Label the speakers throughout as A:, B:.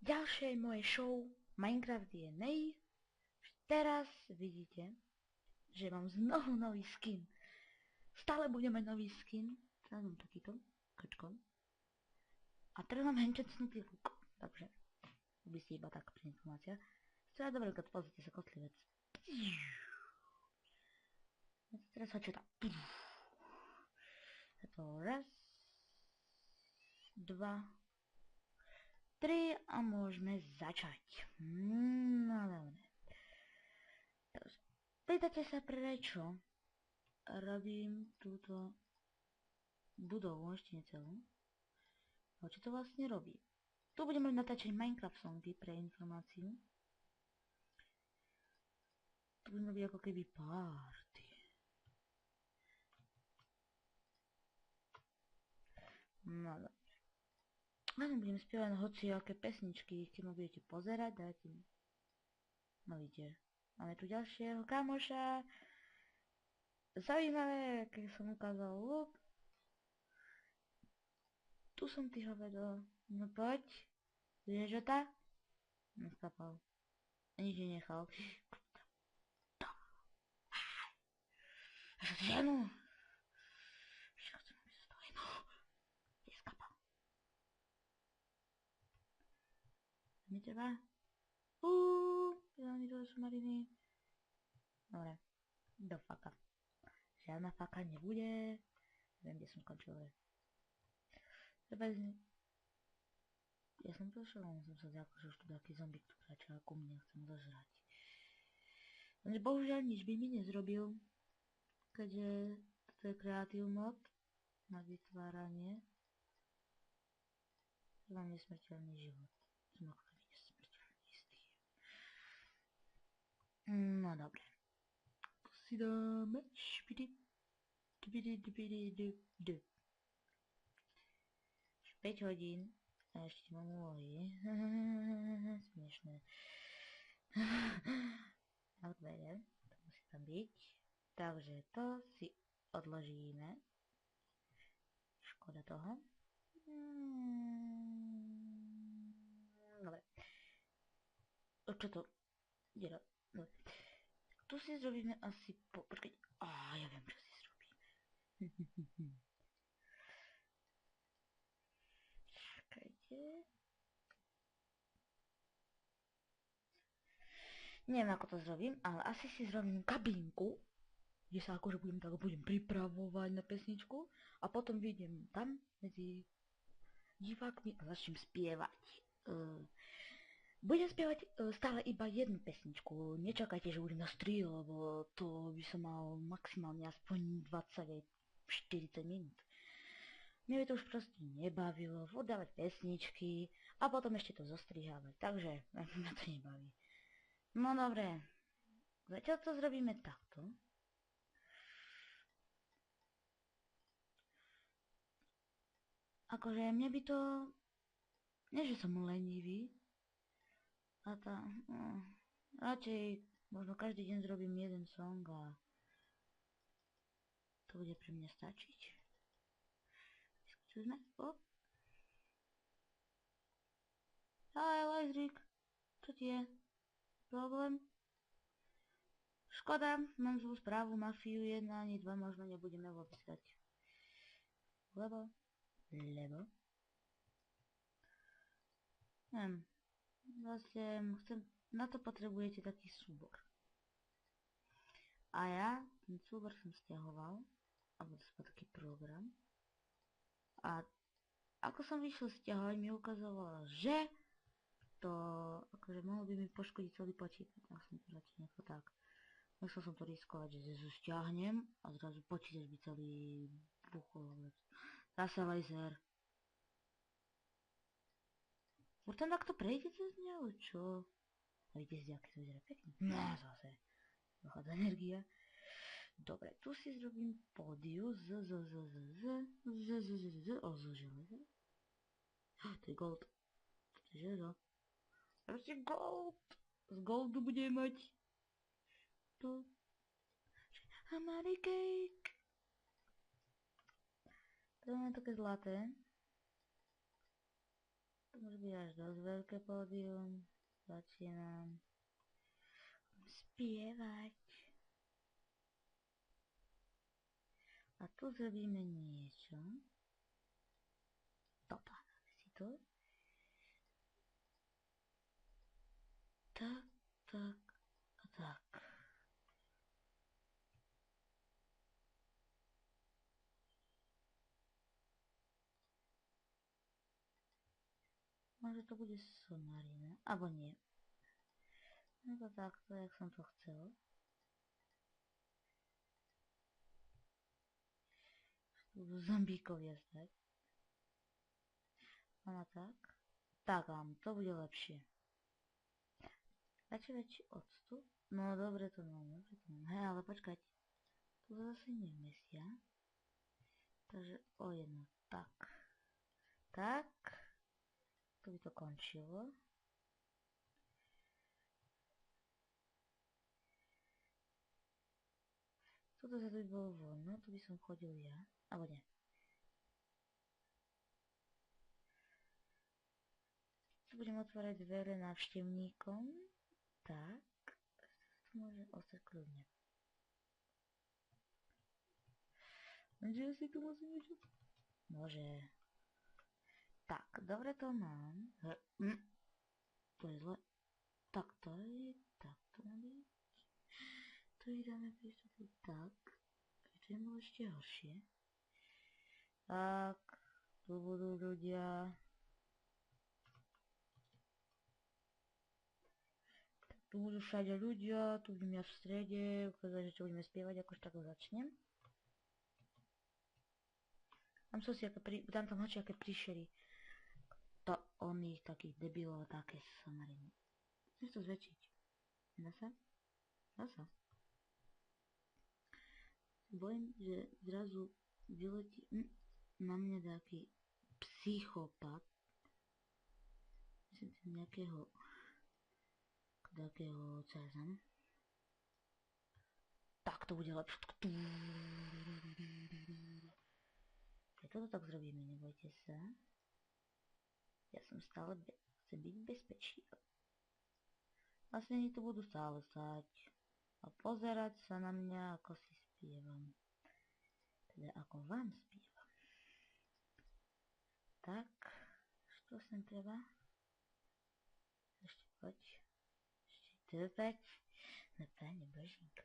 A: ďalšej mojej show Minecraft DNA. Teraz vidíte, že mám znovu nový skin. Stále budem mať nový skin. Teraz mám takýto, krčkom. A teraz mám henčecnutý luk. Takže, by si iba tak pre informácia. Teda dobre, keď pozrite sa kotlivec. Teraz sa číta. Je to raz, dva, tri a môžeme začať. No dobre. Pýtate sa prečo robím túto budovu, ešte necelú. A čo to vlastne robí? Tu budeme natáčať Minecraft songy pre informáciu. Tu budeme robiť ako keby party. No dobre. Áno, budem spievať hociaké pesničky, keď ma budete pozerať, dajte mi. No vidíte, máme tu ďalšieho kamoša. Zaujímavé, keď som ukázal luk. Tu som ty hovedo. No poď. Vieš o tá? Neskapal. Nič nenechal. Ženu! Čo chcem, aby sa stalo? No. Neskapal. Mi treba? Pýtali dole submariny. Dobre. Do faka. Žiadna faka nebude. Neviem, kde som skončil. Ja som prišiel, len som sa zjavil, že už tu taký zombie, ktorý začal ku mne, chcem zažrať. Lenže bohužiaľ nič by mi nezrobil, keďže toto je creative mod na vytváranie. Ja mám nesmrteľný život. Som ako keby nesmrteľný istý. No dobre. Tu si dáme špidi. 5 hodín a ešte mám úlohy. Smiešné. Dobre, to musí tam byť. Takže to si odložíme. Škoda toho. Dobre. Čo to? Dobre. Tu si zrobíme asi počkaj. Ja viem, čo si zrobíme. Čakajte. Neviem, ako to zrobím, ale asi si zrobím kabinku, kde sa akože budem pripravovať na pesničku a potom vyjdem tam medzi divákmi a začnem spievať. Budem spievať stále iba jednu pesničku. Nečakajte, že budem na 3, lebo to by som mal maximálne aspoň 20-40 minút. Mne by to už proste nebavilo, dávať pesničky a potom ešte to zostrihávať, takže ma to nebaví. No dobre, zatiaľ to zrobíme takto. Akože mne by to... Nie, že som lenivý. A radšej možno každý deň zrobím jeden song a to bude pre mňa stačiť. Skúsme. Ahoj, Lajzrik. Čo ti je? Problém? Škoda, mám zlú správu, Mafiu 1 ani 2 možno nebudeme vôbec dať. Lebo? Vlastne na to potrebujete taký súbor. A ja ten súbor som stiahoval, alebo to je taký program. A ako som vyšiel stiahovať, mi ukazovalo, že to akože mohlo by mi poškodiť celý počítač. Ja som to radšej nechal tak. Nechcel som to riskovať, že zrazu stiahnem a zrazu počítač by celý buchol. Zase laser. Už tam takto prejde cez mňa, ale čo? A vidíte si, aké to vyzerá pekne. No zase. Dochádza energia. Dobre, tu si zrobím pódiu z železa. To je gold. To je železo. Proste gold. Z goldu budeme mať to. A malý cake. To je také zlaté. To môže Rozbíjaš dosť veľké pódium. Začínam spievať. A tu zrobíme niečo. Toto, dáme si to. Tak, tak a tak. Možno to bude somarina, alebo nie. No to takto, jak som to chcel. Tu budú zombíkovia stať. A tak. Tak vám, to bude lepšie. Radšej väčší odstup. No dobre to mám, Hej, ale počkať. Tu zase nemesia. Takže o jedno. Tak. Tak. Tu by to končilo. Toto sa tu by bolo voľno, tu by som chodil ja. Alebo nie. Tu budem otvárať dvere návštevníkom. Tak. To môže ostať kľudne. Lenže ja si tu musím niečo... Môže. Tak, dobre to mám. To je zle. Tak to je... Tak to má byť. Tu ich dáme prístupu tak. To je bolo ešte horšie. Tak. Tu budú ľudia. Tu budú všade ľudia. Tu budem ja v strede. Ukázať, že čo budeme spievať. Akož tak začnem. Tam sú si tam hoči aké príšery. To oných takých debilov, také somariny. Chceš to zväčšiť? Dá sa? Dá sa. Bojím, že zrazu vyletí na mňa taký psychopat. Myslím si nejakého cezam. Tak to bude lepšie. Toto tak zrobíme, nebojte sa. Ja som stále chcem byť v bezpečí. Vlastne oni tu budú stále stať a pozerať sa na mňa, ako si spievam. Teda ako vám spievam. Tak, čo sem treba? Ešte poď. Ešte trpať. Na Páne Božík.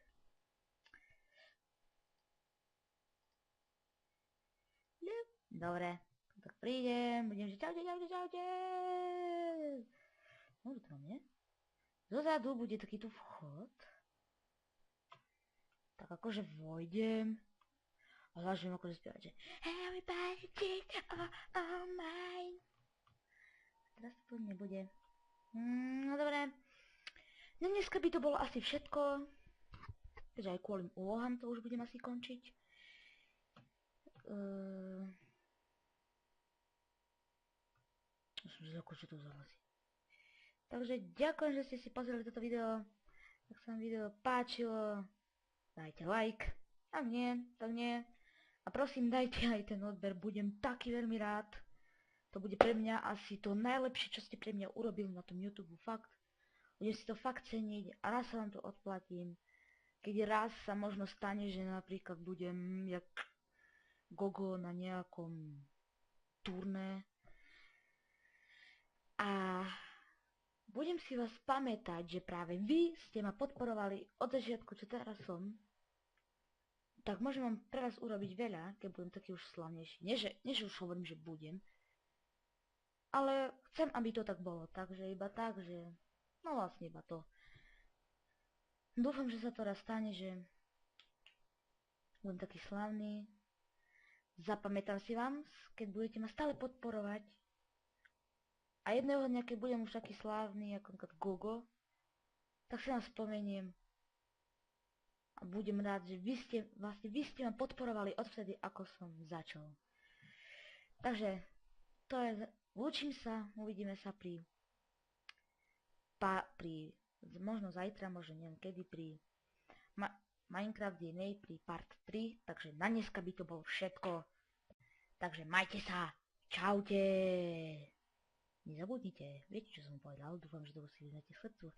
A: Dobre, tak prídem, budem že čaute. No to nie. Zozadu bude takýto vchod. Tak akože vojdem. A začnem akože spievať, že everybody take all mine. Teraz to nebude. No dobre. No dneska by to bolo asi všetko. Takže aj kvôli úlohám to už budem asi končiť. Som zľakol, čo to zahlasí. Takže ďakujem, že ste si pozreli toto video. Ak sa vám video páčilo, dajte like. Ak nie, tak nie. A prosím, dajte aj ten odber, budem taký veľmi rád. To bude pre mňa asi to najlepšie, čo ste pre mňa urobili na tom YouTube, fakt. Budem si to fakt ceniť a raz sa vám to odplatím. Keď raz sa možno stane, že napríklad budem jak Gogo na nejakom turné. A budem si vás pamätať, že práve vy ste ma podporovali od začiatku, čo teraz som. Tak môžem vám pre vás urobiť veľa, keď budem taký už slavnejší. Nie, že už hovorím, že budem. Ale chcem, aby to tak bolo. Takže iba tak, že... No vlastne iba to. Dúfam, že sa to raz stane, že... Budem taký slavný. Zapamätám si vám, keď budete ma stále podporovať. A jedného dňa, keď budem už taký slávny, ako Gogo, tak si vám spomeniem. A budem rád, že vy ste ma podporovali odvtedy, ako som začal. Takže, to je, lúčim sa, uvidíme sa možno zajtra, možno neviem kedy, pri Minecraft DNA pri part 3, takže na dneska by to bolo všetko. Takže majte sa, čaute. Nezabudnite, viete čo som povedal, dúfam, že to si vyznáte srdcu.